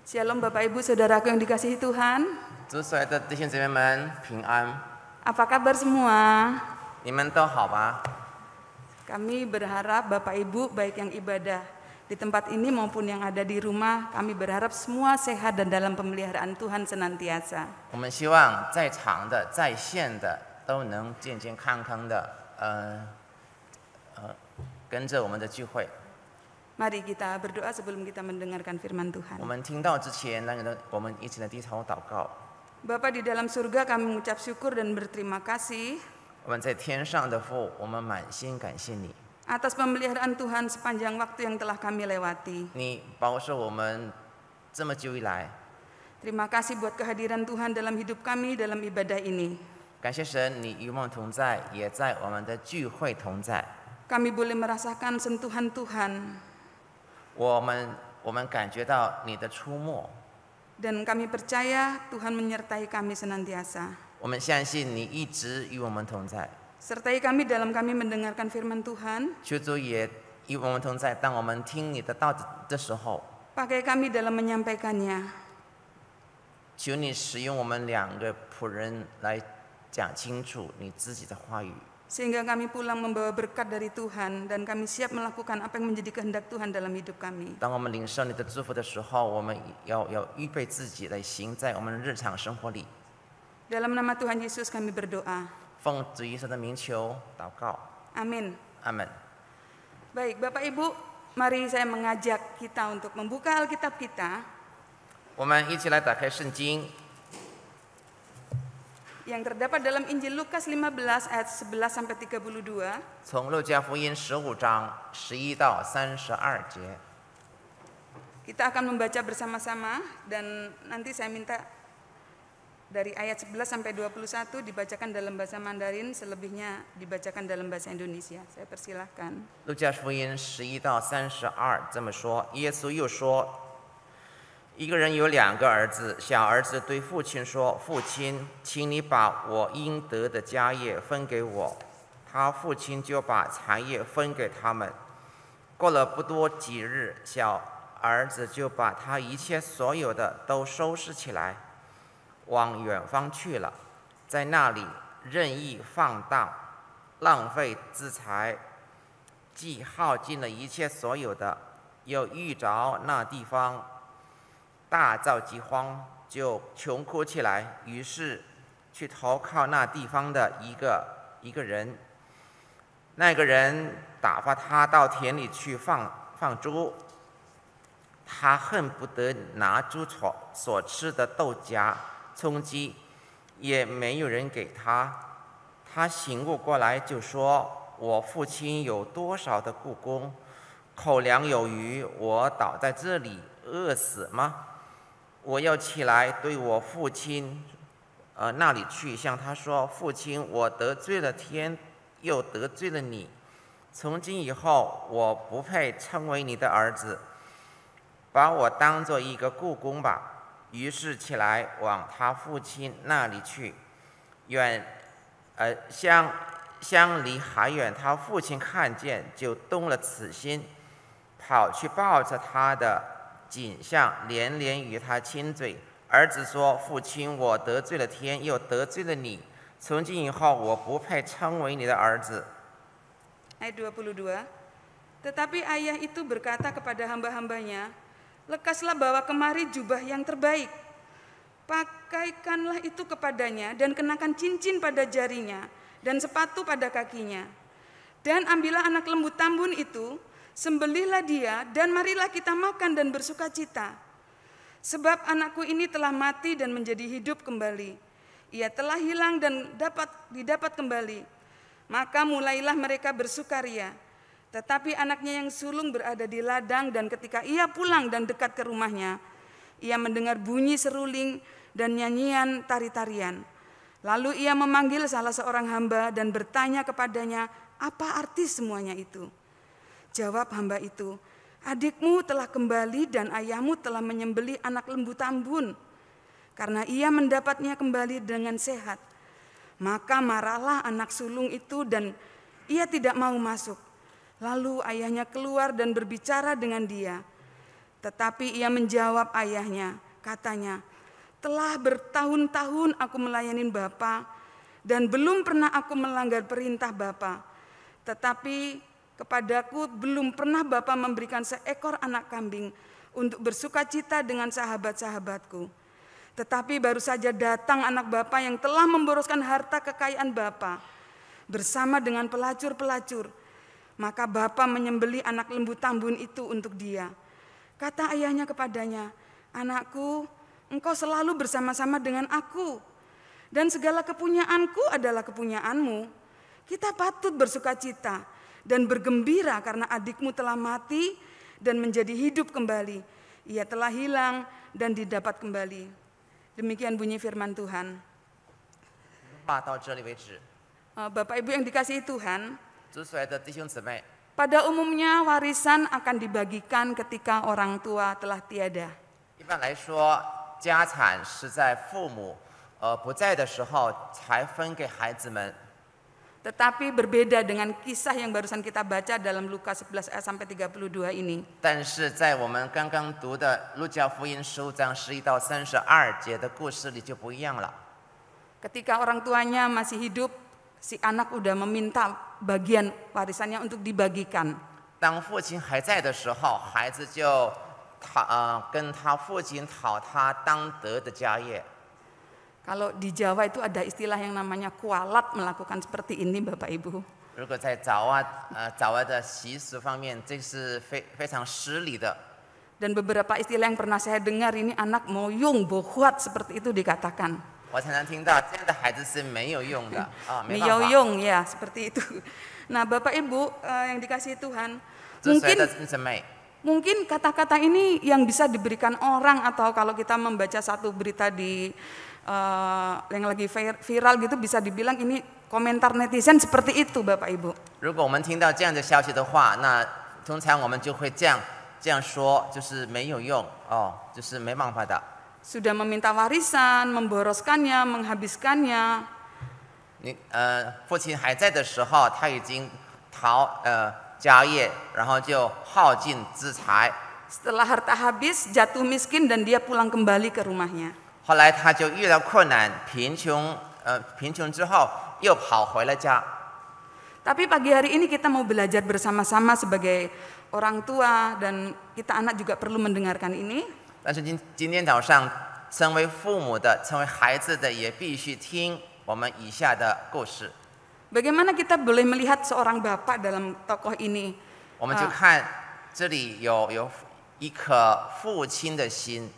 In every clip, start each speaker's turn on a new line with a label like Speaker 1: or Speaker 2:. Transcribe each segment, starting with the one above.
Speaker 1: Shalom Bapak Ibu Saudaraku yang dikasihi Tuhan.
Speaker 2: 主所爱的弟兄姐妹们平安，
Speaker 1: Apa kabar semua?
Speaker 2: 你们都好吧？
Speaker 1: Kami berharap Bapak Ibu baik yang ibadah di tempat ini maupun yang ada di rumah, kami berharap semua sehat dan dalam pemeliharaan Tuhan senantiasa.
Speaker 2: 我们希望在场的、在线的都能健健康康的，跟着我们的聚会。
Speaker 1: Mari kita berdoa sebelum kita mendengarkan firman
Speaker 2: 我
Speaker 1: Tuhan.
Speaker 2: 们听到之前，我们一起来低头祷告。
Speaker 1: Bapa di dalam surga, kami mengucap syukur dan berterima kasih
Speaker 2: 我们在天上的父，我们满心感谢你，
Speaker 1: atas pemeliharaan Tuhan sepanjang waktu yang telah kami lewati.
Speaker 2: 你保守我们这么久以来。
Speaker 1: Terima kasih buat kehadiran Tuhan dalam hidup kami dalam ibadah ini.
Speaker 2: 感谢神，你与我们同在，也在我们的聚会同在。
Speaker 1: Kami boleh merasakan sentuhan Tuhan
Speaker 2: 我们感觉到你的出没，
Speaker 1: dan kami percaya Tuhan menyertai kami senantiasa.
Speaker 2: 我们相信你一直与我们同在。
Speaker 1: Sertai kami dalam kami mendengarkan firman Tuhan.
Speaker 2: 求主也与我们同在。当我们听你的道的时候，
Speaker 1: Pakai kami dalam menyampaikannya.
Speaker 2: 求你使用我们两个仆人来讲清楚你自己的话语，
Speaker 1: Sehingga kami pulang membawa berkat dari Tuhan dan kami siap melakukan apa yang menjadi kehendak Tuhan dalam hidup kami.
Speaker 2: 当我们领受你的祝福的时候，我们要预备自己来行在我们的日常生活里。
Speaker 1: Dalam nama Tuhan Yesus kami berdoa.
Speaker 2: 奉主耶稣的名求祷告，
Speaker 1: Amin.
Speaker 2: 阿门。
Speaker 1: Baik, Bapak Ibu, mari saya mengajak kita untuk membuka Alkitab kita
Speaker 2: 我们一起来打开圣经，
Speaker 1: yang terdapat dalam Injil Lukas 15 ayat 11 sampai 32.
Speaker 2: 从路加福音15章11到32节。
Speaker 1: Kita akan membaca bersama-sama dan nanti saya minta dari ayat 11 sampai 21 dibacakan dalam bahasa Mandarin, selebihnya dibacakan dalam bahasa Indonesia. Saya persilahkan.
Speaker 2: 路加福音11到32这么说，耶稣又说，一个人有两个儿子，小儿子对父亲说：“父亲，请你把我应得的家业分给我。”他父亲就把产业分给他们。过了不多几日，小儿子就把他一切所有的都收拾起来，往远方去了，在那里任意放荡，浪费资财，既耗尽了一切所有的，又遇着那地方大遭饥荒，就穷哭起来，于是去投靠那地方的一个人。那个人打发他到田里去放猪，他恨不得拿猪所吃的豆荚、充饥，也没有人给他。他醒悟过来就说：“我父亲有多少的雇工，口粮有余，我倒在这里饿死吗？我要起来对我父亲那里去，向他说：父亲，我得罪了天，又得罪了你。从今以后，我不配称为你的儿子，把我当做一个雇工吧。”于是起来往他父亲那里去，相离还远，他父亲看见就动了此心，跑去抱着他的颈项，连连与他亲嘴。儿子说：“父亲，我得罪了天，又得罪了你。从今以后，我不配称为你的儿子。”
Speaker 1: Ayat 22. Tetapi ayah itu berkata kepada hamba-hambanya, "Lekaslah bawa kemari jubah yang terbaik. Pakaikanlah itu kepadanya dan kenakan cincin pada jarinya dan sepatu pada kakinya. Dan ambillah anak lembu tambun itu, sembelihlah dia dan marilah kita makan dan bersuka cita. Sebab anakku ini telah mati dan menjadi hidup kembali. Ia telah hilang dan didapat kembali. Maka mulailah mereka bersukaria. Tetapi anaknya yang sulung berada di ladang dan ketika ia pulang dan dekat ke rumahnya, ia mendengar bunyi seruling dan nyanyian tari-tarian. Lalu ia memanggil salah seorang hamba dan bertanya kepadanya, apa arti semuanya itu? Jawab hamba itu, adikmu telah kembali dan ayahmu telah menyembelih anak lembu tambun, karena ia mendapatnya kembali dengan sehat. Maka marahlah anak sulung itu dan ia tidak mau masuk. Lalu ayahnya keluar dan berbicara dengan dia. Tetapi ia menjawab ayahnya, katanya, telah bertahun-tahun aku melayani Bapa dan belum pernah aku melanggar perintah Bapa. Tetapi kepadaku belum pernah Bapa memberikan seekor anak kambing untuk bersukacita dengan sahabat-sahabatku. Tetapi baru saja datang anak Bapa yang telah memboroskan harta kekayaan Bapa bersama dengan pelacur-pelacur. Maka Bapa menyembelih anak lembu tambun itu untuk dia. Kata ayahnya kepadanya, anakku, engkau selalu bersama-sama dengan aku, dan segala kepunyaanku adalah kepunyaanmu. Kita patut bersukacita dan bergembira karena adikmu telah mati dan menjadi hidup kembali. Ia telah hilang dan didapat kembali. Demikian bunyi firman Tuhan. Bapak Ibu yang dikasihi Tuhan, pada umumnya warisan akan dibagikan ketika orang tua telah tiada.
Speaker 2: 一般来说，家产是在父母不在的时候才分给孩子们。
Speaker 1: Tetapi berbeda dengan kisah yang barusan kita baca dalam Lukas 11 ayat sampai 32 ini.
Speaker 2: 但是在我们刚刚读的路加福音15章11到32节的故事里就不一样了。
Speaker 1: Ketika orang tuanya masih hidup, si anak udah meminta bagian warisannya untuk dibagikan.
Speaker 2: 当父亲还在的时候，孩子就跟他父亲讨他当得的家业。
Speaker 1: Kalau di Jawa itu ada istilah yang namanya kualat melakukan seperti ini, Bapak Ibu.
Speaker 2: 如果在爪哇的习俗方面，这是非常失礼的。
Speaker 1: Dan beberapa istilah yang pernah saya dengar ini anak moyung, bohuat seperti itu dikatakan.
Speaker 2: 我常常听到这样的孩子是没有用的啊，没办法。
Speaker 1: Miyoyong ya, seperti itu. Nah, Bapak Ibu yang dikasihi Tuhan, mungkin kata-kata ini yang bisa diberikan orang, atau kalau kita membaca satu berita di yang lagi viral gitu, bisa dibilang ini komentar netizen seperti itu, Bapak Ibu.
Speaker 2: 如果我们听到这样的消息的话，那通常我们就会这样说，就是没有用哦，就是没办法的。
Speaker 1: Sudah meminta warisan, memboroskannya, menghabiskannya.
Speaker 2: 父亲还在的时候，他已经家业，然后就耗尽资财。
Speaker 1: Setelah harta habis, jatuh miskin dan dia pulang kembali ke rumahnya.
Speaker 2: 后来他就遇到困难，贫穷之后又跑回了家。
Speaker 1: Tapi pagi hari ini kita mau belajar bersama-sama sebagai orang tua, dan kita anak juga perlu mendengarkan ini.
Speaker 2: 但是今天早上，身为父母的、成为孩子的，也必须听我们以下的故事。
Speaker 1: Bagaimana kita boleh melihat seorang bapak dalam tokoh ini?
Speaker 2: 我们就看这里有一颗父亲的心。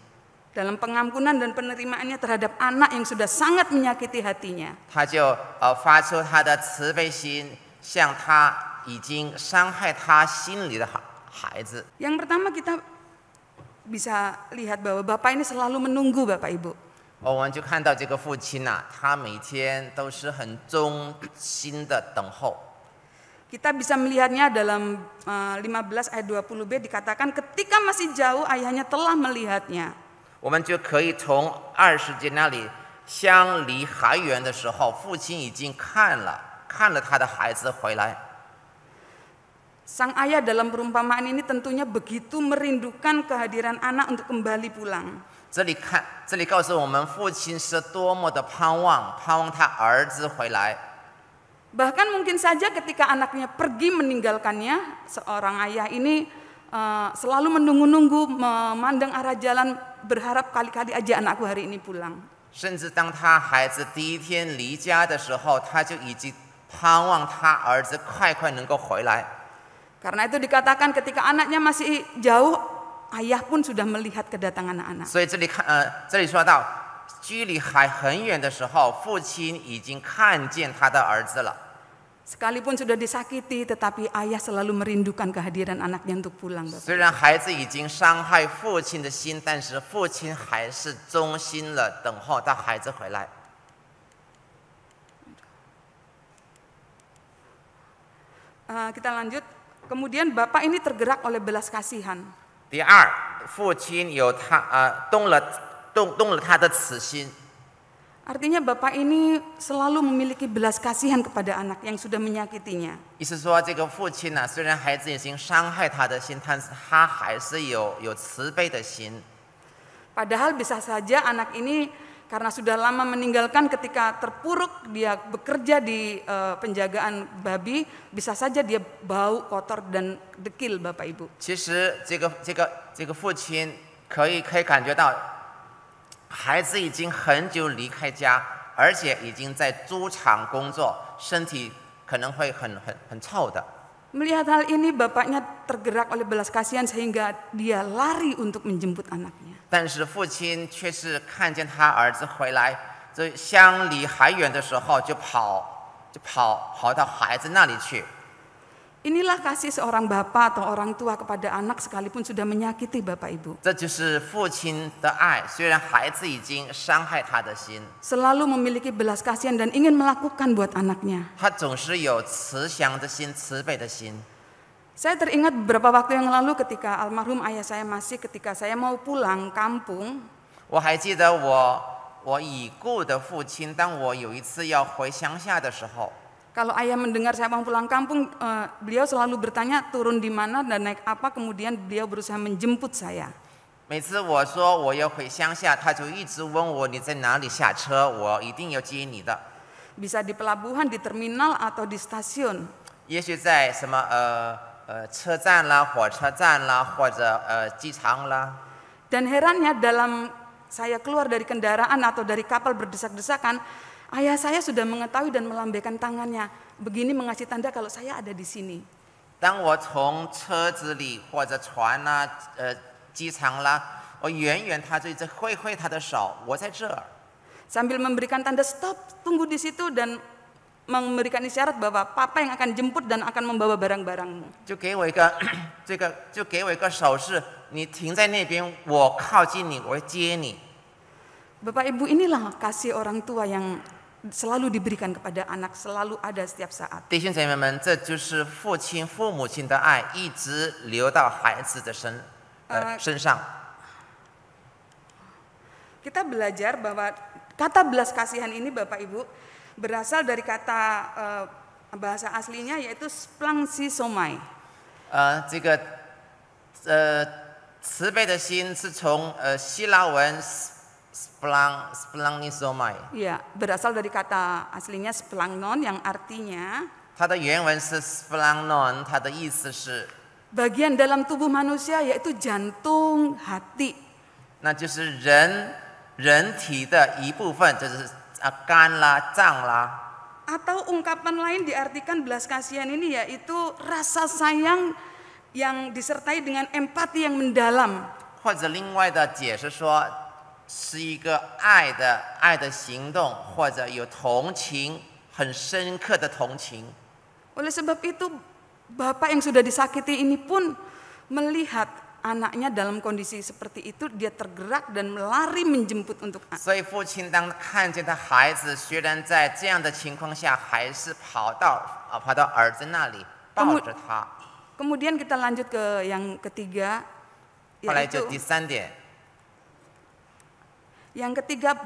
Speaker 1: Dalam pengampunan dan penerimaannya terhadap anak yang sudah sangat menyakiti hatinya.
Speaker 2: 他就发出他的慈悲心，向他已经伤害他心里的孩子。
Speaker 1: Yang pertama kita bisa lihat bahwa bapak ini selalu menunggu, Bapak Ibu.
Speaker 2: 我们就看到这个父亲呐，他每天都是很忠心的等候。
Speaker 1: Kita bisa melihatnya dalam 15 ayat 20b dikatakan ketika masih jauh ayahnya telah melihatnya.
Speaker 2: 我们就可以从20节那里相离还远的时候，父亲已经看了他的孩子回来。
Speaker 1: Sang ayah dalam perumpamaan ini tentunya begitu merindukan kehadiran anak untuk kembali pulang.
Speaker 2: 这里告诉我们，父亲是多么的盼望他儿子回来。
Speaker 1: Bahkan mungkin saja ketika anaknya pergi meninggalkannya, seorang ayah ini selalu menunggu-nunggu, memandang arah jalan, berharap kali-kali aja anakku hari ini pulang.
Speaker 2: 甚至当他孩子第一天离家的时候，他就已经盼望他儿子快能够回来。
Speaker 1: Karena itu dikatakan ketika anaknya masih jauh, ayah pun sudah melihat kedatangan anak.
Speaker 2: 所以这里说到，距离还很远的时候，父亲已经看见他的儿子了。
Speaker 1: Sekalipun sudah disakiti, tetapi ayah selalu merindukan kehadiran anaknya untuk pulang.
Speaker 2: 虽然孩子已经伤害父亲的心，但是父亲还是忠心了等候他孩子回来。
Speaker 1: Kita lanjut. Kemudian bapak ini tergerak oleh belas kasihan.
Speaker 2: 第二，父亲有动了他的慈心。
Speaker 1: Artinya bapak ini selalu memiliki belas kasihan kepada anak yang sudah menyakitinya.
Speaker 2: 意思说，这个父亲呢，虽然孩子已经伤害他的心，但是他还是有慈悲的心。
Speaker 1: Padahal bisa saja anak ini karena sudah lama meninggalkan ketika terpuruk dia bekerja di penjagaan babi, bisa saja dia bau kotor dan dekil Bapak Ibu.
Speaker 2: 其实这个父亲可以感觉到，孩子已经很久离开家，而且已经在猪场工作，身体可能会很臭的。
Speaker 1: Melihat hal ini bapaknya tergerak oleh belas kasihan sehingga dia lari untuk menjemput anaknya.
Speaker 2: 但是父亲却是看见他儿子回来，这相离还远的时候，就跑到孩子那里去。
Speaker 1: Inilah kasih seorang bapak atau orang tua kepada anak sekalipun sudah menyakiti Bapak Ibu.
Speaker 2: 这就是父亲的爱，虽然孩子已经伤害他的心，
Speaker 1: Selalu memiliki belas kasihan dan ingin melakukan buat anaknya.
Speaker 2: 他总是有慈祥的心、慈悲的心。
Speaker 1: Saya teringat beberapa waktu yang lalu ketika almarhum ayah saya ketika saya mau pulang kampung,
Speaker 2: 我还记得我已故的父亲，当我有一次要回乡下的时候，
Speaker 1: kalau ayah mendengar saya mau pulang kampung, beliau selalu bertanya turun di mana dan naik apa, kemudian beliau berusaha menjemput saya.
Speaker 2: 每次我说我要回乡下，他就一直问我你在哪里下车，我一定要接你的。
Speaker 1: Bisa di pelabuhan, di terminal atau di stasiun.
Speaker 2: 也许在什么车站啦、火车站啦，或者机场啦。
Speaker 1: Dan herannya dalam saya keluar dari kendaraan atau dari kapal berdesak-desakan, ayah saya sudah mengetahui dan melambaikan tangannya, begini mengasih tanda kalau saya ada di sini.
Speaker 2: 当我从车子里或者船啦、机场啦，我远远他就一直挥他的手，我在这儿。
Speaker 1: Sambil memberikan tanda stop, tunggu di situ dan memberikan isyarat bahwa papa yang akan jemput dan akan membawa barang-barangmu.
Speaker 2: 就给我一个就给我一个手势，你停在那边，我靠近你，我会接你。
Speaker 1: Bapak Ibu, inilah kasih orang tua yang selalu diberikan kepada anak, selalu ada setiap saat.
Speaker 2: 弟兄姐妹们，这就是父母亲的爱，一直流到孩子的身上。
Speaker 1: Kita belajar bahwa kata belas kasihan ini Bapak Ibu berasal dari kata bahasa aslinya yaitu splanchisomai.
Speaker 2: 这个慈悲的心是从希腊文 splanchisomai，
Speaker 1: Ya, berasal dari kata aslinya splanknon yang artinya
Speaker 2: 它的原文是 splanknon， 它的意思是
Speaker 1: bagian dalam tubuh manusia yaitu jantung, hati.
Speaker 2: 那就是人体的一部分，就是肝啦、脏啦。
Speaker 1: Atau ungkapan lain diartikan belas kasihan ini yaitu rasa sayang yang disertai dengan empati yang mendalam.
Speaker 2: 或者另外的解释说，是一个爱的行动，或者有同情，很深刻的同情。
Speaker 1: Oleh sebab itu, bapak yang sudah disakiti ini pun melihat anaknya dalam kondisi seperti itu, dia tergerak dan melari menjemput untuk anak.
Speaker 2: 所以父亲当看见他孩子，虽然在这样的情况下，还是跑到儿子那里抱着他。
Speaker 1: Kemudian kita lanjut ke yang ketiga,
Speaker 2: 后来就
Speaker 1: yaitu
Speaker 2: 第三点，
Speaker 1: yang ketiga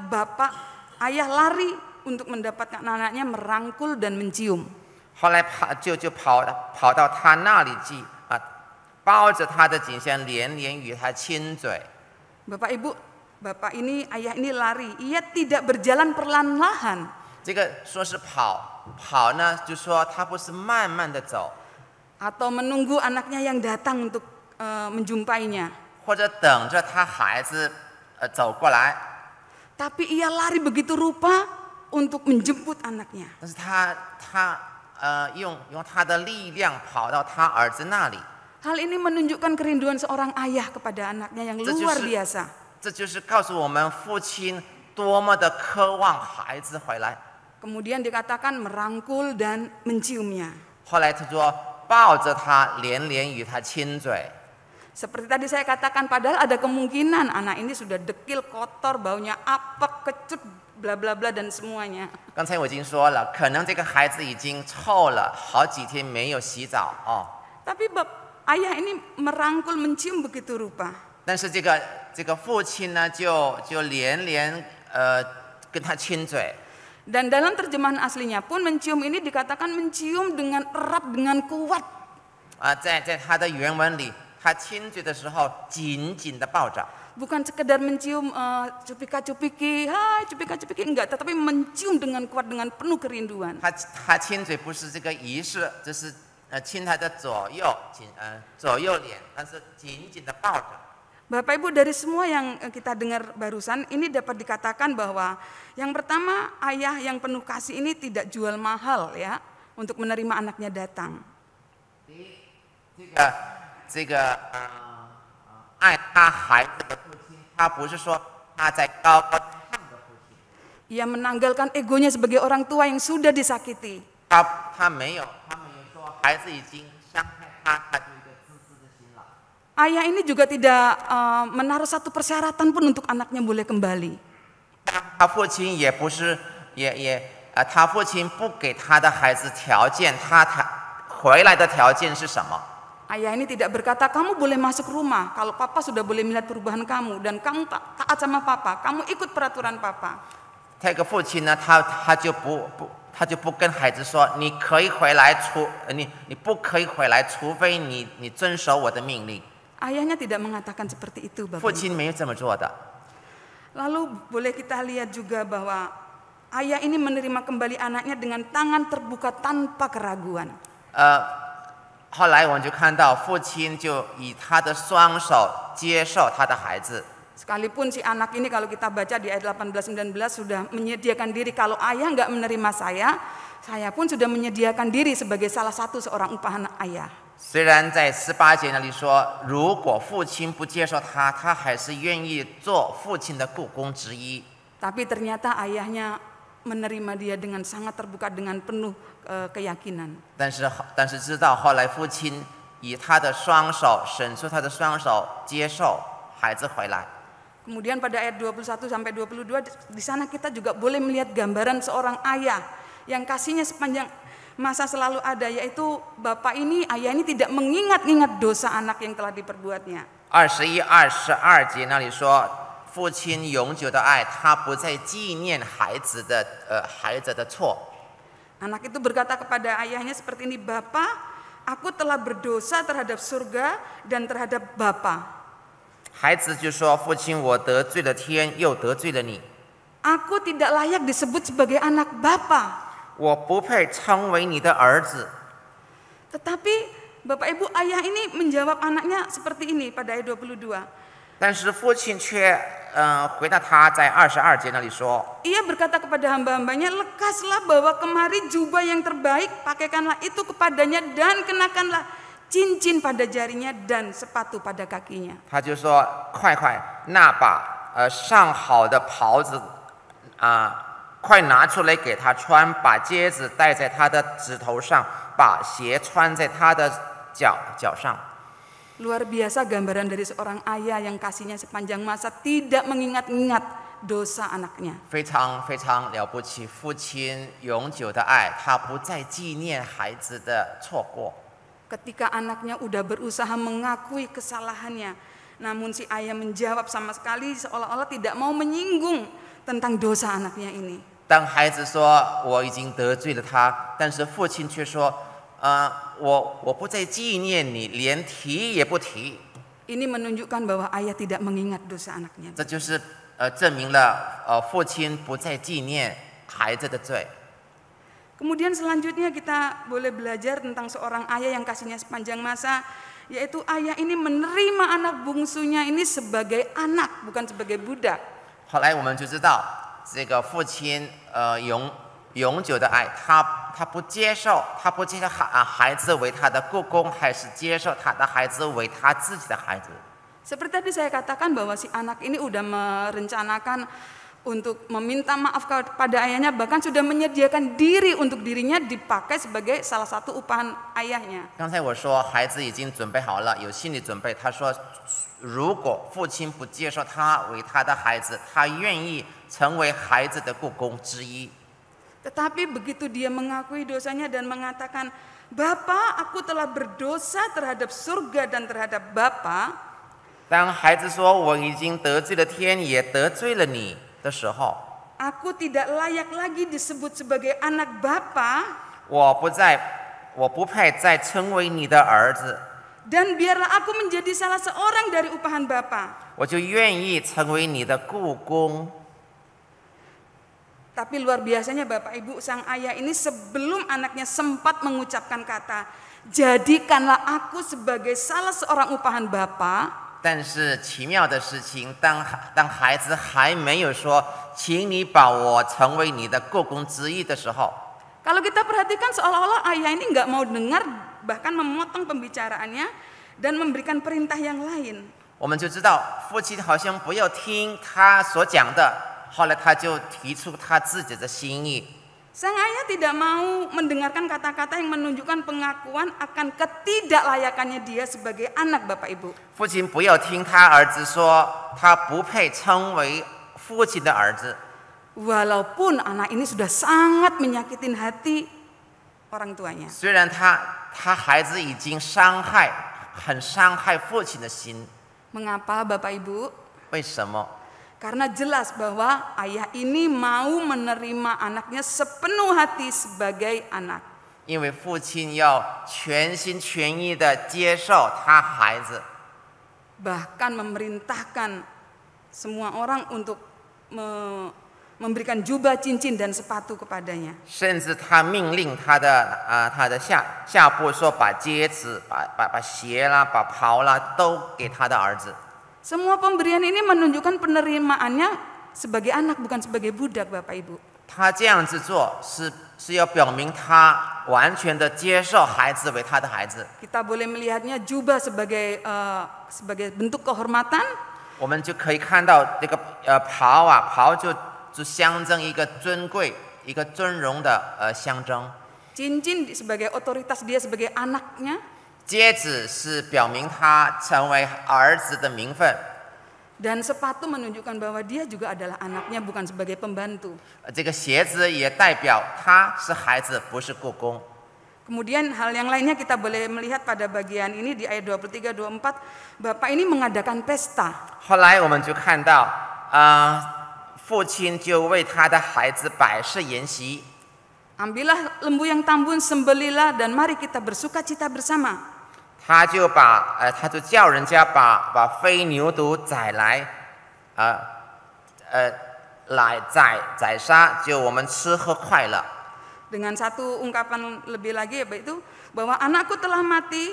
Speaker 1: ayah lari untuk mendapatkan anaknya, merangkul dan mencium.
Speaker 2: 后来跑到他那里去抱着他的颈项，连连与他亲嘴。
Speaker 1: Bapak Ibu, ayah ini lari, ia tidak berjalan perlahan-lahan.
Speaker 2: 这个说是跑呢，就说他不是慢慢的走，
Speaker 1: Atau menunggu anaknya yang datang untuk menjumpainya.
Speaker 2: 或者等着他孩子走过来，
Speaker 1: Tapi ia lari begitu rupa untuk menjemput anaknya.
Speaker 2: 但是他用他的力量跑到他儿子那里。
Speaker 1: Hal ini menunjukkan kerinduan seorang ayah kepada anaknya yang luar biasa.
Speaker 2: 这就是告诉我们父亲多么的渴望孩子回来。
Speaker 1: Kemudian dikatakan merangkul dan menciumnya.
Speaker 2: 后来他说抱着他，连连与他亲嘴。
Speaker 1: Seperti tadi saya katakan, padahal ada kemungkinan anak ini sudah dekil, kotor, baunya apek, kecut, bla bla bla dan semuanya.
Speaker 2: 刚才我已经说了，可能这个孩子已经臭了，好几天没有洗澡哦。
Speaker 1: Tapi ayah ini merangkul, mencium begitu rupa.
Speaker 2: 但是这个父亲呢，就连跟他亲嘴。
Speaker 1: Dan dalam terjemahan aslinya pun mencium ini dikatakan mencium dengan erat, dengan kuat.
Speaker 2: 在他的原文里，他亲嘴的时候紧紧的抱着。
Speaker 1: Bukan sekedar mencium cupika-cupiki, hai cupika-cupiki, enggak, tetapi mencium dengan kuat, dengan penuh kerinduan.
Speaker 2: 他亲嘴不是这个仪式，这是亲他的左右脸，但是紧紧的抱着。
Speaker 1: Bapak Ibu, dari semua yang kita dengar barusan ini dapat dikatakan bahwa yang pertama, ayah yang penuh kasih ini tidak jual mahal ya untuk menerima anaknya datang.
Speaker 2: 这个爱他孩子的父亲，他不是说他在高高在上的父亲。
Speaker 1: Ia menanggalkan egonya sebagai orang tua yang sudah disakiti.
Speaker 2: 他没有说孩子已经伤害他，他就有一个自私的心了。
Speaker 1: Ayah ini juga tidak menaruh satu persyaratan pun untuk anaknya boleh kembali.
Speaker 2: 他父亲也不是他父亲不给他的孩子条件，他回来的条件是什么？
Speaker 1: Ayah ini tidak berkata kamu boleh masuk rumah kalau papa sudah boleh melihat perubahan kamu dan kamu taat sama papa, kamu ikut peraturan papa.
Speaker 2: 这个父亲呢，他就不跟孩子说，你可以回来你不可以回来，除非你遵守我的命令。
Speaker 1: Ayahnya tidak mengatakan seperti itu, Bapak.
Speaker 2: 父亲没有这么做的。
Speaker 1: Lalu boleh kita lihat juga bahwa ayah ini menerima kembali anaknya dengan tangan terbuka tanpa keraguan.
Speaker 2: 后来我们就看到父亲就以他的双手接受他的孩子。
Speaker 1: Sekalipun si anak ini kalau kita baca di ayat 18-19 sudah menyediakan diri, kalau ayah nggak menerima saya pun sudah menyediakan diri sebagai salah satu seorang upahan ayah.
Speaker 2: 虽然在18节那里说，如果父亲不接受他，他还是愿意做父亲的雇工之一。
Speaker 1: Tapi ternyata ayahnya menerima dia dengan sangat terbuka, dengan penuh keyakinan.
Speaker 2: 但是知道后来父亲以他的双手伸出他的双手接受孩子回来。
Speaker 1: Kemudian pada ayat 21 sampai 22 di sana kita juga boleh melihat gambaran seorang ayah yang kasihnya sepanjang masa selalu ada, yaitu bapak ini, ayah ini tidak mengingat-ingat dosa anak yang telah diperbuatnya.
Speaker 2: 21、22节那里说，父亲永久的爱，他不再纪念孩子的错。
Speaker 1: Anak itu berkata kepada ayahnya seperti ini, Bapak, aku telah berdosa terhadap surga dan terhadap Bapa.
Speaker 2: 孩子就说：“父亲，我得罪了天，又得罪了你。
Speaker 1: Aku tidak layak disebut sebagai anak Bapa.
Speaker 2: 我不配称为你的儿子。”
Speaker 1: Tetapi Bapak Ibu, ayah ini menjawab anaknya seperti ini pada ayat 22.
Speaker 2: 但是父亲却回答他在22节那里说
Speaker 1: Ia berkata kepada hamba-hambanya, lekaslah bawa kemari jubah yang terbaik, pakaikanlah itu kepadanya dan kenakanlah cincin pada jarinya dan sepatu pada kakinya.
Speaker 2: 他就说：“快，那把上好的袍子快拿出来给他穿，把戒指戴在他的指头上，把鞋穿在他的脚上。”
Speaker 1: Luar biasa gambaran dari seorang ayah yang kasihnya sepanjang masa tidak mengingat-ingat dosa anaknya.
Speaker 2: 非常非常了不起，父亲永久的爱，他不再纪念孩子的错过。
Speaker 1: Ketika anaknya udah berusaha mengakui kesalahannya, namun si ayah menjawab sama sekali seolah-olah tidak mau menyinggung tentang dosa anaknya ini.
Speaker 2: 当孩子说我已经得罪了他，但是父亲却说，我不再纪念你，连提也不提。
Speaker 1: Ini menunjukkan bahwa ayah tidak mengingat dosa anaknya.
Speaker 2: 这就是证明了父亲不再纪念孩子的罪。
Speaker 1: Kemudian selanjutnya kita boleh belajar tentang seorang ayah yang kasihnya sepanjang masa, yaitu ayah ini menerima anak bungsunya ini sebagai anak, bukan sebagai budak.
Speaker 2: 后来我们就知道，这个父亲永久的爱，他不接受孩子为他的雇工，还是接受他的孩子为他自己的孩子。
Speaker 1: Seperti tadi saya katakan bahwa si anak ini udah merencanakan untuk meminta maaf kepada ayahnya, bahkan sudah menyediakan diri untuk dirinya dipakai sebagai salah satu upahan ayahnya.
Speaker 2: 刚才我说孩子已经准备好了，有心理准备。他说，如果父亲不接受他为他的孩子，他愿意成为孩子的雇工之一。
Speaker 1: Tetapi begitu dia mengakui dosanya dan mengatakan, Bapak, aku telah berdosa terhadap surga dan terhadap Bapa.
Speaker 2: 当孩子说我已经得罪了天，也得罪了你的时候，
Speaker 1: aku tidak layak lagi disebut sebagai anak Bapa,
Speaker 2: 我不配再称为你的儿子，
Speaker 1: dan biarlah aku menjadi salah seorang dari upahan Bapa.
Speaker 2: 我就愿意成为你的雇工。
Speaker 1: Tapi luar biasanya Bapak Ibu, sang ayah ini sebelum anaknya sempat mengucapkan kata, jadikanlah aku sebagai salah seorang upahan Bapa,
Speaker 2: 但是奇妙的事情，当孩子还没有说“请你把我成为你的雇工之一”的时候，
Speaker 1: kalau kita perhatikan seolah-olah ayah ini nggak mau dengar, bahkan memotong pembicaraannya dan memberikan perintah yang lain.
Speaker 2: 我们就知道父亲好像不要听他所讲的，后来他就提出他自己的心意。
Speaker 1: Sang ayah tidak mau mendengarkan kata-kata yang menunjukkan pengakuan akan ketidaklayakannya dia sebagai anak Bapak Ibu.
Speaker 2: 父亲不要听他儿子说他不配称为父亲的儿子，
Speaker 1: Walaupun anak ini sudah sangat menyakitin hati orang tuanya.
Speaker 2: 虽然他孩子已经很伤害父亲的心，
Speaker 1: Mengapa Bapak Ibu?
Speaker 2: 为什么？
Speaker 1: Karena jelas bahwa ayah ini mau menerima anaknya sepenuh hati sebagai anak.
Speaker 2: 因为父亲要全心全意的接受他孩子，
Speaker 1: Bahkan memerintahkan semua orang untuk memberikan jubah, cincin dan sepatu kepadanya.
Speaker 2: 甚至他命令他的下部说把戒指、把鞋啦、把袍啦都给他的儿子。
Speaker 1: Semua pemberian ini menunjukkan penerimaannya sebagai anak, bukan sebagai budak, Bapak Ibu.
Speaker 2: 他这样子做是要表明他完全的接受孩子为他的孩子。
Speaker 1: Kita boleh melihatnya jubah sebagai bentuk kehormatan,
Speaker 2: 我们就可以看到这个袍就象征一个尊贵、一个尊荣的象征。
Speaker 1: cincin sebagai otoritas dia sebagai anaknya,
Speaker 2: 戒指是表明他成为儿子的名分，
Speaker 1: dan sepatu menunjukkan bahwa dia juga adalah anaknya, bukan sebagai pembantu.
Speaker 2: 这个鞋子也代表他是孩子，不是雇工。
Speaker 1: Kemudian hal yang lainnya kita boleh melihat pada bagian ini di ayat 23-24, Bapak ini mengadakan pesta.
Speaker 2: 后来我们就看到，父亲就为他的孩子摆设筵席。
Speaker 1: Ambillah lembu yang tambun, sembelilah dan mari kita bersuka cita bersama.
Speaker 2: 他就叫人家把飞牛犊宰来，宰杀，就我们吃喝快乐。
Speaker 1: Dengan satu ungkapan lebih lagi yaitu bahwa anakku telah mati,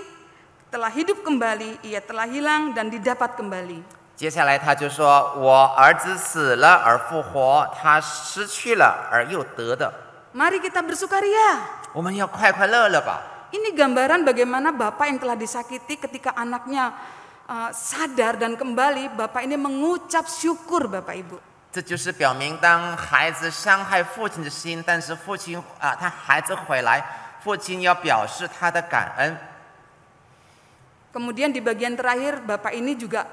Speaker 1: telah hidup kembali, ia telah hilang dan didapat kembali.
Speaker 2: 接下来他就说：“我儿子死了而复活，他失去了而又得的。
Speaker 1: Mari kita bersukaria.
Speaker 2: 我们要快快乐乐吧。”
Speaker 1: Ini gambaran bagaimana bapak yang telah disakiti ketika anaknya sadar dan kembali, bapak ini mengucap syukur, Bapak Ibu.
Speaker 2: 这就是表明，当孩子伤害父亲的心，但是他孩子回来，父亲要表示他的感恩。
Speaker 1: Kemudian di bagian terakhir, bapak ini juga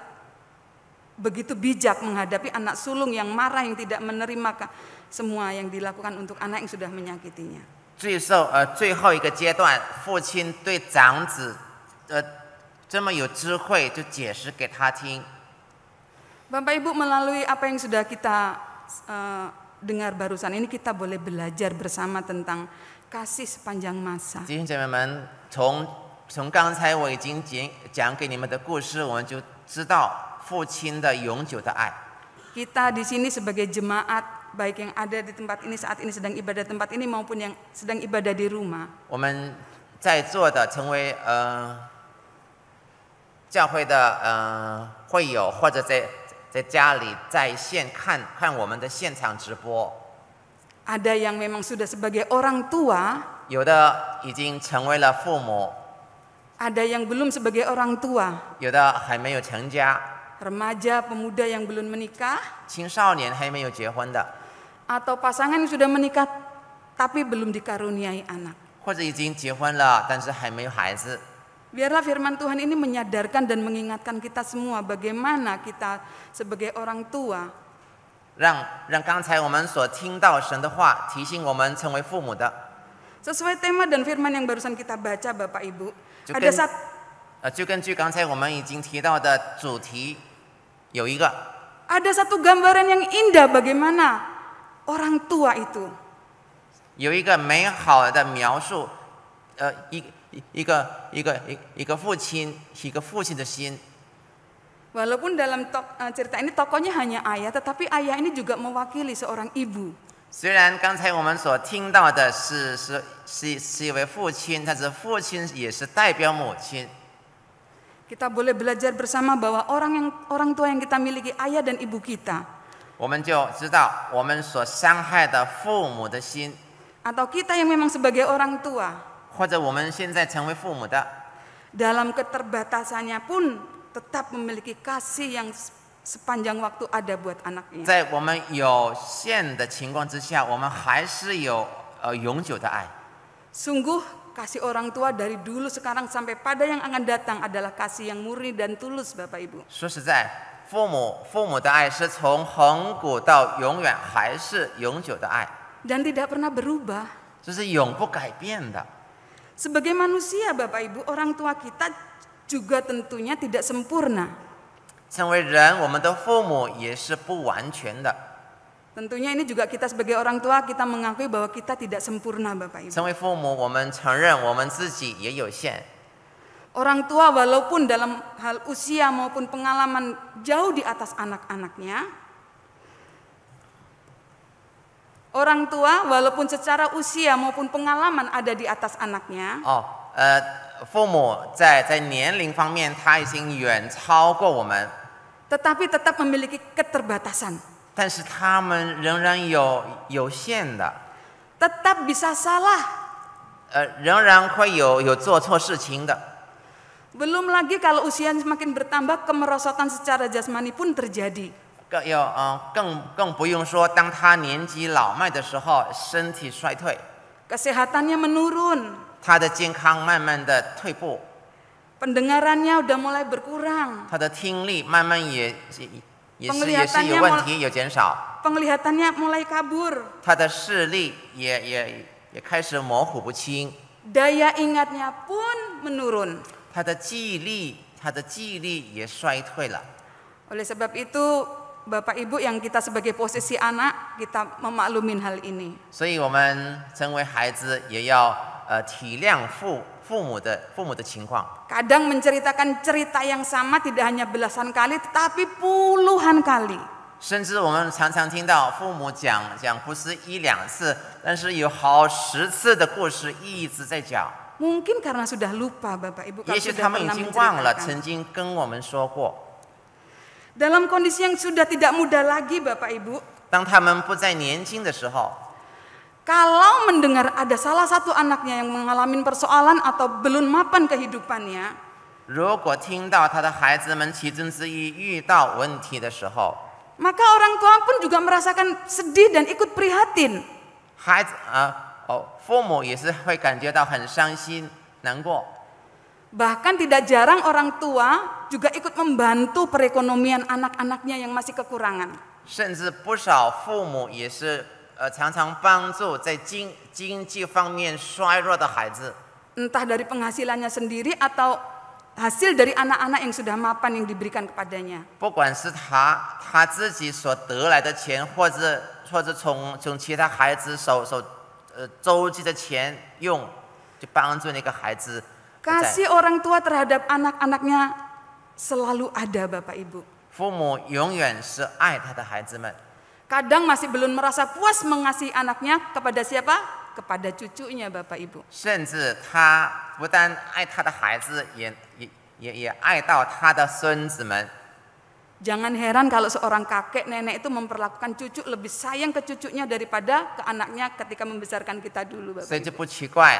Speaker 1: begitu bijak menghadapi anak sulung yang marah, yang tidak menerima semua yang dilakukan untuk anak yang sudah menyakitinya.
Speaker 2: 最后一个阶段，父亲对长子，这么有智慧，就解释给他听。
Speaker 1: Bapak Ibu, melalui apa yang sudah kita dengar barusan ini, kita boleh belajar bersama tentang kasih sepanjang masa.
Speaker 2: 弟兄姐妹们，从刚才我已经讲给你们的故事，我们就知道父亲的永久的爱。
Speaker 1: Kita di sini sebagai jemaat, baik yang ada di tempat ini saat ini sedang ibadah tempat ini maupun yang sedang ibadah di rumah.
Speaker 2: 我们在座的成为教会的会友，或者在家里在线看我们的现场直播。
Speaker 1: Ada yang memang sudah sebagai orang tua,
Speaker 2: 有的已经成为了父母，
Speaker 1: ada yang belum sebagai orang tua,
Speaker 2: 有的还没有成家，
Speaker 1: remaja, pemuda yang belum menikah,
Speaker 2: 青少年还没有结婚的，
Speaker 1: atau pasangan yang sudah menikah tapi belum dikaruniai anak.
Speaker 2: 或者已经结婚了，但是还没有孩子。
Speaker 1: Biarlah firman Tuhan ini menyadarkan dan mengingatkan kita semua bagaimana kita sebagai orang tua
Speaker 2: 让刚才我们所听到神的话提醒我们成为父母的。
Speaker 1: sesuai tema dan firman yang barusan kita baca, Bapak Ibu.
Speaker 2: 就根据刚才我们已经提到的主题，有一个
Speaker 1: ada satu gambaran yang indah bagaimana orang tua itu.
Speaker 2: 有一个美好的描述，一个父亲，一个父亲的心。
Speaker 1: Walaupun dalam cerita ini tokohnya hanya ayah, tetapi ayah ini juga mewakili seorang ibu.
Speaker 2: 虽然刚才我们所听到的是一位父亲，但是父亲也是代表母亲。
Speaker 1: Kita boleh belajar bersama bahwa orang tua yang kita miliki ayah dan ibu kita.
Speaker 2: 我们就知道我们所伤害的父母的心，
Speaker 1: Atau kita yang memang sebagai orang tua.
Speaker 2: 或者我们现在成为父母的，
Speaker 1: Dalam keterbatasannya pun tetap memiliki kasih yang sepanjang waktu ada buat anaknya.
Speaker 2: 在我们有限的情况之下，我们还是有永久的爱。
Speaker 1: Sungguh kasih orang tua dari dulu sekarang sampai pada yang akan datang adalah kasih yang murni dan tulus, Bapak Ibu.
Speaker 2: 说实在，父母的爱是从恒古到永远，还是永久的爱，
Speaker 1: Dan tidak pernah berubah.
Speaker 2: 这是永不改变的。
Speaker 1: Sebagai manusia, Bapak Ibu, orang tua kita juga tentunya tidak sempurna.
Speaker 2: 成为人，我们的父母也是不完全的。
Speaker 1: Tentunya ini juga kita sebagai orang tua, kita mengakui bahwa kita tidak sempurna, Bapak Ibu.
Speaker 2: 成为父母，我们承认我们自己也有限。
Speaker 1: Orang tua walaupun dalam hal usia maupun pengalaman jauh di atas anak-anaknya, orang tua walaupun secara usia maupun pengalaman ada di atas anaknya,
Speaker 2: 父母在年龄方面他已经远超过我们，
Speaker 1: tetapi tetap memiliki keterbatasan.
Speaker 2: 但是他们仍然有限的，
Speaker 1: Tetap bisa salah.
Speaker 2: 仍然会有做错事情的。
Speaker 1: Belum lagi kalau usia semakin bertambah, kemerosotan secara jasmani pun terjadi.
Speaker 2: 更不用说，当他年纪老迈的时候，身体衰退，
Speaker 1: Kesehatannya menurun,
Speaker 2: 他的健康慢慢的退步，
Speaker 1: pendengarannya udah mulai berkurang,
Speaker 2: 他的听力慢慢也是有
Speaker 1: Penglihatannya
Speaker 2: 问题，有减少，
Speaker 1: penglihatannya mulai kabur,
Speaker 2: 他的视力也开始模糊不清，
Speaker 1: daya ingatnya pun menurun.
Speaker 2: 他的记忆力也衰退了。
Speaker 1: Oleh sebab itu, Bapak Ibu yang kita sebagai posisi anak, kita memaklumin hal ini.
Speaker 2: 所以我们成为孩子，也要体谅父母的情况。
Speaker 1: Kadang menceritakan cerita yang sama tidak hanya belasan kali, tetapi puluhan kali.
Speaker 2: 甚至我们常常听到父母讲不是1、2次，但是有好10次的故事一直在讲。
Speaker 1: Mungkin karena sudah lupa, Bapak Ibu,
Speaker 2: 也
Speaker 1: kalau
Speaker 2: 许
Speaker 1: sudah
Speaker 2: 他们已
Speaker 1: pernah
Speaker 2: 经忘了
Speaker 1: menceritakan.
Speaker 2: 曾经跟我们说过。
Speaker 1: Dalam kondisi yang sudah tidak muda lagi, Bapak Ibu,
Speaker 2: 当他们不再年轻的时候，
Speaker 1: kalau mendengar ada salah satu anaknya yang mengalami persoalan atau belum mapan kehidupannya,
Speaker 2: 如果听到他的孩子们其中之一遇到问题的时候，
Speaker 1: maka orang tua pun juga merasakan sedih dan ikut prihatin.
Speaker 2: 父母也是会感觉到很伤心、难过。
Speaker 1: Bahkan tidak jarang orang tua juga ikut membantu perekonomian anak-anaknya yang masih kekurangan.
Speaker 2: 甚至不少父母也是常常帮助在经济方面衰弱的孩子，
Speaker 1: Entah dari penghasilannya sendiri atau hasil dari anak-anak yang sudah mapan yang diberikan kepadanya.
Speaker 2: 不管是他自己所得来的钱，或者从其他孩子手周济的钱用，就帮助那个孩子。
Speaker 1: Kasih orang tua terhadap anak-anaknya selalu ada, Bapak Ibu.
Speaker 2: 父母永远是爱他的孩子们。
Speaker 1: Kadang masih belum merasa puas mengasihi anaknya kepada siapa? Kepada cucunya, Bapak Ibu.
Speaker 2: 甚至他不但爱他的孩子，也爱到他的孙子们。
Speaker 1: Jangan heran kalau seorang kakek nenek itu memperlakukan cucu lebih sayang ke cucunya daripada ke anaknya ketika membesarkan kita dulu, Bapak
Speaker 2: 所以就
Speaker 1: Ibu.
Speaker 2: 不奇怪，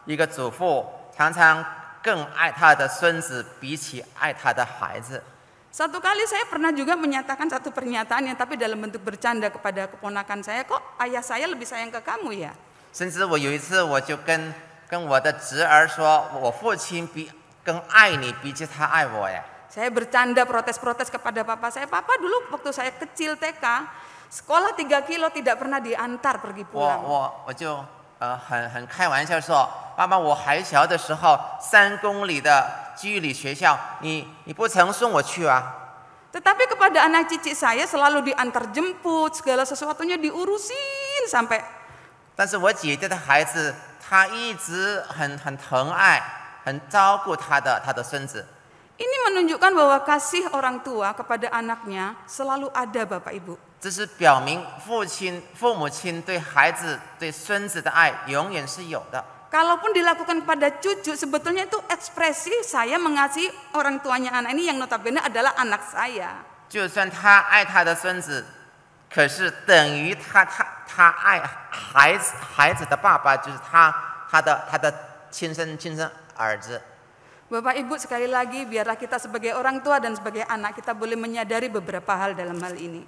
Speaker 2: 一个祖父常常更爱他的孙子，比起爱他的孩子。
Speaker 1: Satu kali saya pernah juga menyatakan satu pernyataan yang tapi dalam bentuk bercanda kepada keponakan saya, kok ayah saya lebih sayang ke kamu ya?
Speaker 2: 甚至我有一次我就跟我的侄儿说，我父亲更爱你，比起他爱我呀。
Speaker 1: Saya bercanda protes-protes kepada papa saya. Papa dulu waktu saya kecil TK, sekolah 3 kilo tidak pernah diantar pergi pulang.
Speaker 2: 我就很开玩笑说，爸爸，我还小的时候3公里的距离学校，你不曾送我去啊？
Speaker 1: Tetapi kepada anak cicit saya selalu diantar jemput, segala sesuatunya diurusin sampai.
Speaker 2: 但是我姐姐的孩子，她一直很疼爱，很照顾她的孙子。
Speaker 1: Ini menunjukkan bahwa kasih orang tua kepada anaknya selalu ada, Bapak Ibu.
Speaker 2: 这是表明父母亲对孩子、对孙子的爱永远是有的。
Speaker 1: Kalaupun dilakukan kepada cucu, sebetulnya itu ekspresi saya mengasihi orang tuanya anak ini yang notabene adalah anak saya.
Speaker 2: 就算他爱他的孙子，可是等于他爱孩子的爸爸，就是他的亲生儿子。
Speaker 1: Bapak Ibu, sekali lagi biarlah kita sebagai orang tua dan sebagai anak kita boleh menyadari beberapa hal dalam hal ini.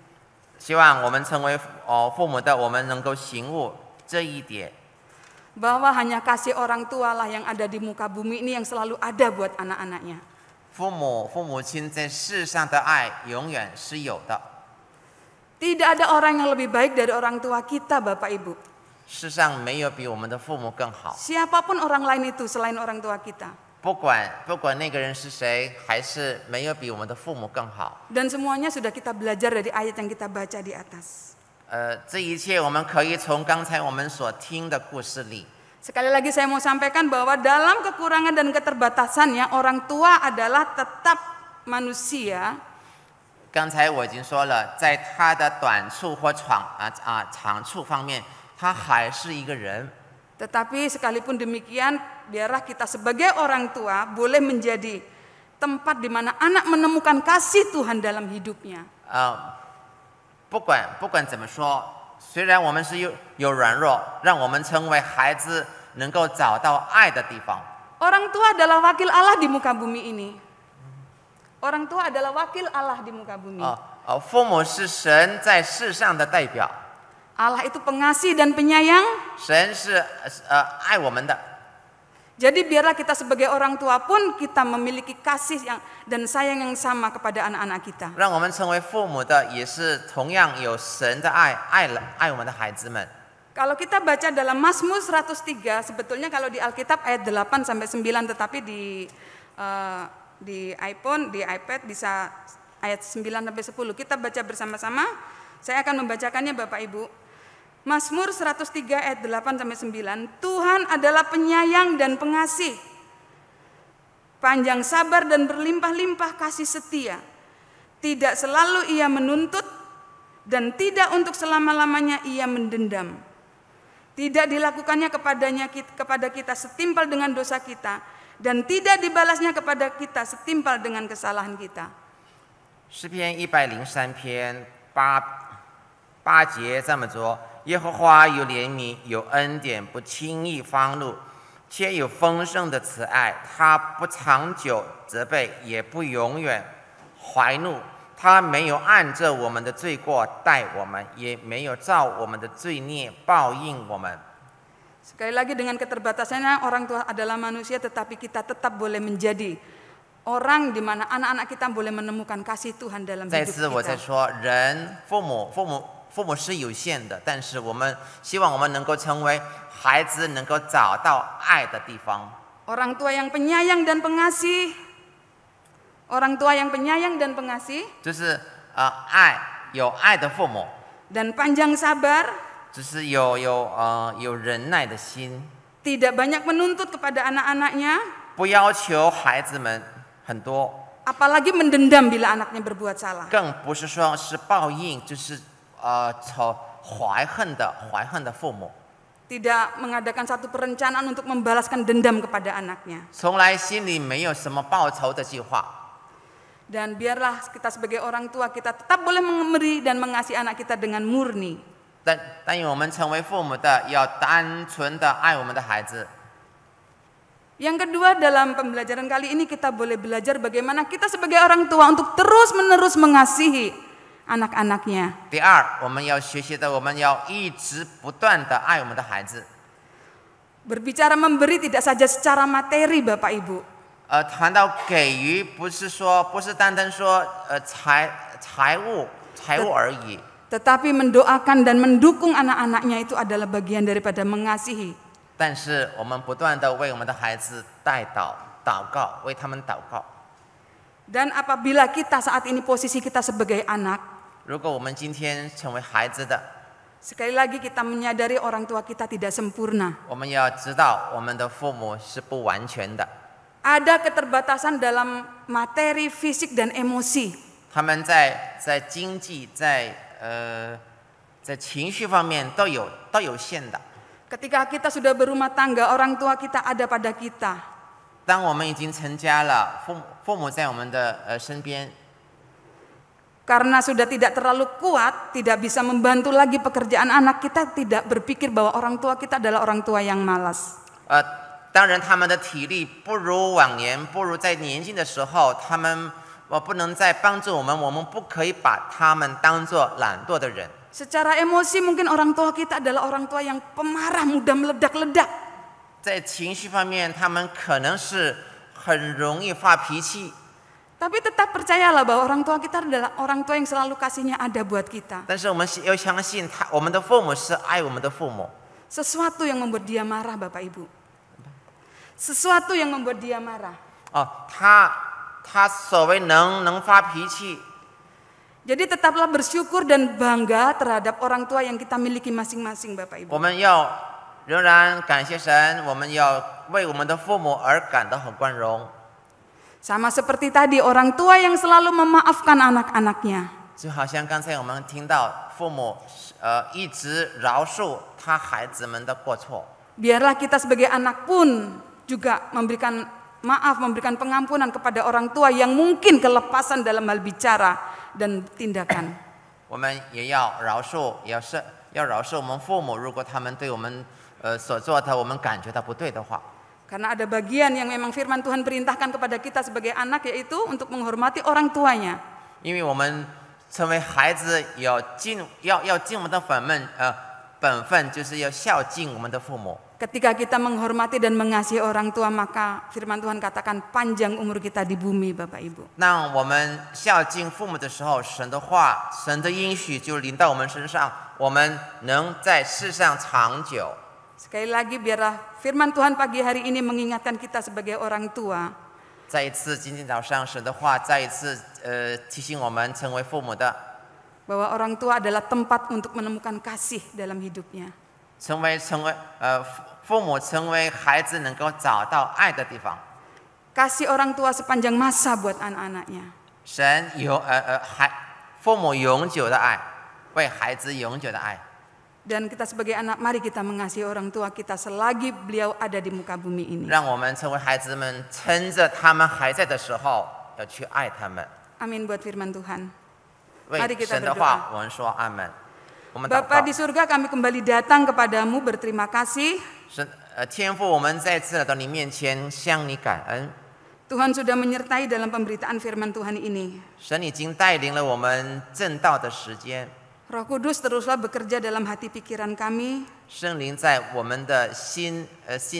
Speaker 2: 希望我们成为父母的，我们能够醒悟这一点。
Speaker 1: Bahwa hanya kasih orang tua lah yang ada di muka bumi ini yang selalu ada buat anak-anaknya.
Speaker 2: 父母亲在世上的爱永远是有的。
Speaker 1: Tidak ada orang yang lebih baik dari orang tua kita, Bapak Ibu.
Speaker 2: 世上没有比我们的父母更好。
Speaker 1: Siapapun orang lain itu selain orang tua kita.
Speaker 2: 不管那个人是谁，还是没有比我们的父母更好。
Speaker 1: Dan semuanya sudah kita belajar dari ayat yang kita baca di atas.
Speaker 2: 这一切我们可以从刚才我们所听的故事里。
Speaker 1: Sekali lagi saya mau sampaikan bahwa dalam kekurangan dan keterbatasannya orang tua adalah tetap manusia.
Speaker 2: 刚才我已经说了，在他的短处或长处方面，他还是一个人。
Speaker 1: Tetapi sekalipun demikian, biarlah kita sebagai orang tua boleh menjadi tempat di mana anak menemukan kasih Tuhan dalam hidupnya.
Speaker 2: 不管怎么说，虽然我们是有软弱，让我们成为孩子能够找到爱的地方。
Speaker 1: Orang tua adalah wakil Allah di muka bumi ini. Orang tua adalah wakil Allah di muka bumi.
Speaker 2: 父母是神在世上的代表。
Speaker 1: Allah itu pengasih dan penyayang.
Speaker 2: 神是爱我们的。
Speaker 1: Jadi biarlah kita sebagai orang tua pun kita memiliki kasih dan sayang yang sama kepada anak-anak kita.
Speaker 2: 让我们成为父母的，也是同样有神的爱我们的孩子们。
Speaker 1: Kalau kita baca dalam Mazmur 103, sebetulnya kalau di Alkitab ayat 8 sampai 9, tetapi di iPhone, di iPad bisa ayat 9 sampai 10. Kita baca bersama-sama. Saya akan membacakannya Bapak Ibu. Mazmur 103 ayat 8 sampai 9. Tuhan adalah penyayang dan pengasih, panjang sabar dan berlimpah-limpah kasih setia. Tidak selalu ia menuntut dan tidak untuk selama-lamanya ia mendendam. Tidak dilakukannya kepada kita setimpal dengan dosa kita, dan tidak dibalasnya kepada kita setimpal dengan kesalahan kita.
Speaker 2: 诗篇103篇8节这么说：耶和华有怜悯，有恩典，不轻易发怒，且有丰盛的慈爱。他不长久责备，也不永远怀怒。他没有按着我们的罪过待我们，也没有照我们的罪孽报应我们。
Speaker 1: Sekali lagi dengan keterbatasannya orang tua adalah manusia, tetapi kita tetap boleh menjadi orang di mana anak-anak kita boleh menemukan kasih Tuhan dalam hidup
Speaker 2: 再次我在
Speaker 1: kita.
Speaker 2: 说，父母是有限的，但是我们希望我们能够成为孩子能够找到爱的地方。
Speaker 1: Orang tua yang penyayang dan pengasih. Orang tua yang penyayang dan pengasih.
Speaker 2: 就是有爱的父母，
Speaker 1: Dan panjang sabar.
Speaker 2: 就是有忍耐的心，
Speaker 1: Tidak banyak menuntut kepada anak-anaknya.
Speaker 2: 不要求孩子们很多，
Speaker 1: Apalagi mendendam bila anaknya berbuat salah.
Speaker 2: 更不是说是报应，就是怀恨的父母，
Speaker 1: Tidak mengadakan satu perencanaan untuk membalaskan dendam kepada anaknya.
Speaker 2: 从来心里没有什么报仇的计划。
Speaker 1: Dan biarlah kita sebagai orang tua kita tetap boleh memberi dan mengasihi anak kita dengan murni.
Speaker 2: 但愿我们成为父母的，要单纯的爱我们的孩子。
Speaker 1: Yang kedua, dalam pembelajaran kali ini kita boleh belajar bagaimana kita sebagai orang tua untuk terus-menerus mengasihi anak-anaknya.
Speaker 2: 第二，我们要学习的，我们要一直不断的爱我们的孩子。
Speaker 1: Berbicara memberi tidak saja secara materi, Bapak Ibu.
Speaker 2: 谈到给予，不是单单说财务而已。
Speaker 1: Tetapi mendoakan dan mendukung anak-anaknya itu adalah bagian daripada mengasihi.
Speaker 2: 但是我们不断的为我们的孩子祷告，为他们祷告。
Speaker 1: Dan apabila kita saat ini posisi kita sebagai anak,
Speaker 2: 如果我们今天成为孩子的，
Speaker 1: sekali lagi kita menyadari orang tua kita tidak sempurna.
Speaker 2: 我们要知道我们的父母是不完全的，
Speaker 1: Ada keterbatasan dalam materi, fisik, dan emosi.
Speaker 2: 他们在经济在情绪方面都有限的。
Speaker 1: Ketika kita sudah berumah tangga, orang tua kita ada pada kita.
Speaker 2: 当我们已经成家了，父母在我们的身边，
Speaker 1: Karena sudah tidak terlalu kuat, tidak bisa membantu lagi pekerjaan anak, kita tidak berpikir bahwa orang tua kita adalah orang tua yang malas.
Speaker 2: 当然他们的体力不如往年，不如在年轻的时候，他们不能再帮助我们，我们不可以把他们当作懒惰的人。
Speaker 1: Secara emosi mungkin orang tua kita adalah orang tua yang pemarah, mudah meledak-ledak.
Speaker 2: 在情绪方面，他们可能是很容易发脾气。
Speaker 1: Tapi tetap percayalah bahwa orang tua kita adalah orang tua yang selalu kasihnya ada buat kita.
Speaker 2: 但是我们要相信我们的父母是爱我们的父母。
Speaker 1: Sesuatu yang membuat dia marah, Bapak Ibu. Sesuatu yang membuat dia marah.
Speaker 2: 他所谓能发脾气，
Speaker 1: Jadi tetaplah bersyukur dan bangga terhadap orang tua yang kita miliki masing-masing, Bapak Ibu.
Speaker 2: 我们要仍然感谢神，我们要为我们的父母而感到很光荣。
Speaker 1: Sama seperti tadi, orang tua yang selalu memaafkan anak-anaknya.
Speaker 2: 就好像刚才我们听到父母一直饶恕他孩子们的过错。
Speaker 1: Biarlah kita sebagai anak pun juga memberikan maaf, memberikan pengampunan kepada orang tua yang mungkin kelepasan dalam hal bicara dan tindakan.
Speaker 2: 我们也要饶恕，要饶恕我们父母，如果他们对我们所做的我们感觉到不对的话。
Speaker 1: Karena ada bagian yang memang firman Tuhan perintahkan kepada kita sebagai anak, yaitu untuk menghormati orang tuanya.
Speaker 2: 因为我们成为孩子要尽我们的本分，就是要孝敬我们的父母。
Speaker 1: Ketika kita menghormati dan mengasihi orang tua, maka firman Tuhan katakan panjang umur kita di bumi, Bapak Ibu.
Speaker 2: 当我们孝敬父母的时候，神的话、神的应许就临到我们身上，我们能在世上长久。
Speaker 1: Sekali lagi biarlah firman Tuhan pagi hari ini mengingatkan kita sebagai orang tua.
Speaker 2: 再一次，今天早上神的话再一次提醒我们成为父母的，
Speaker 1: Bahwa orang tua adalah tempat untuk menemukan kasih dalam hidupnya.
Speaker 2: 父母成为孩子能够找到爱的地方。
Speaker 1: Kasih orang tua sepanjang masa buat anak-anaknya.
Speaker 2: 神父母永久的爱，为孩子永久的爱。
Speaker 1: Dan kita sebagai anak, mari kita mengasihi orang tua kita selagi beliau ada di muka bumi ini.
Speaker 2: 让我们成为孩子们，趁着他们还在的时候，要去爱他们。
Speaker 1: Amin buat firman Tuhan.
Speaker 2: 为
Speaker 1: Mari kita
Speaker 2: 神的话，我们说阿门。我们祷
Speaker 1: Bapa
Speaker 2: 告
Speaker 1: di，surga, kami kembali datang kepadamu berterima kasih.
Speaker 2: 天父，我们再次来到你面前，向你感恩。
Speaker 1: Tuhan sudah menyertai dalam pemberitaan firman Tuhan ini.
Speaker 2: 神已经带领了我们正道的时间，
Speaker 1: Roh Kudus teruslah bekerja dalam hati pikiran kami,
Speaker 2: 圣灵在我们的心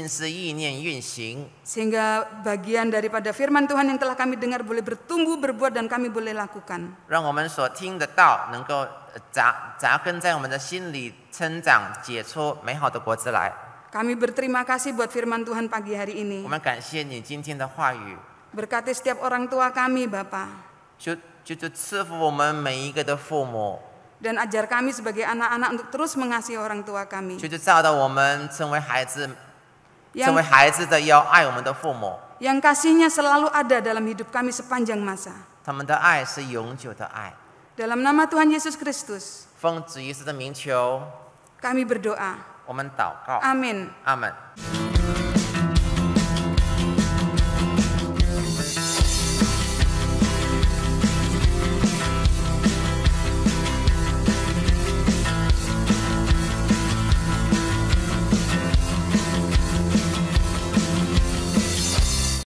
Speaker 2: 思意念运行，
Speaker 1: sehingga bagian daripada firman Tuhan yang telah kami dengar boleh bertumbuh, berbuat, dan kami boleh lakukan.
Speaker 2: 让我们所听的道能够扎根在我们的心里，成长结出美好的果子来。
Speaker 1: Kami berterima kasih buat firman Tuhan pagi hari
Speaker 2: 我
Speaker 1: ini.
Speaker 2: 们感谢你今天的话语，
Speaker 1: Berkati setiap orang tua kami, Bapa.
Speaker 2: 就赐福我们每一个的父母，
Speaker 1: Dan ajar kami sebagai anak-anak untuk terus mengasihi orang tua kami.
Speaker 2: 就教导我们成为孩子
Speaker 1: Yang
Speaker 2: 的要爱我们的父母，
Speaker 1: yang kasihnya selalu ada dalam hidup kami sepanjang masa.
Speaker 2: 他们的爱是永久的爱。
Speaker 1: Dalam nama Tuhan Yesus Kristus,
Speaker 2: 奉主耶稣的名求，
Speaker 1: kami berdoa.
Speaker 2: 我们祷告，
Speaker 1: Amin.
Speaker 2: 阿门。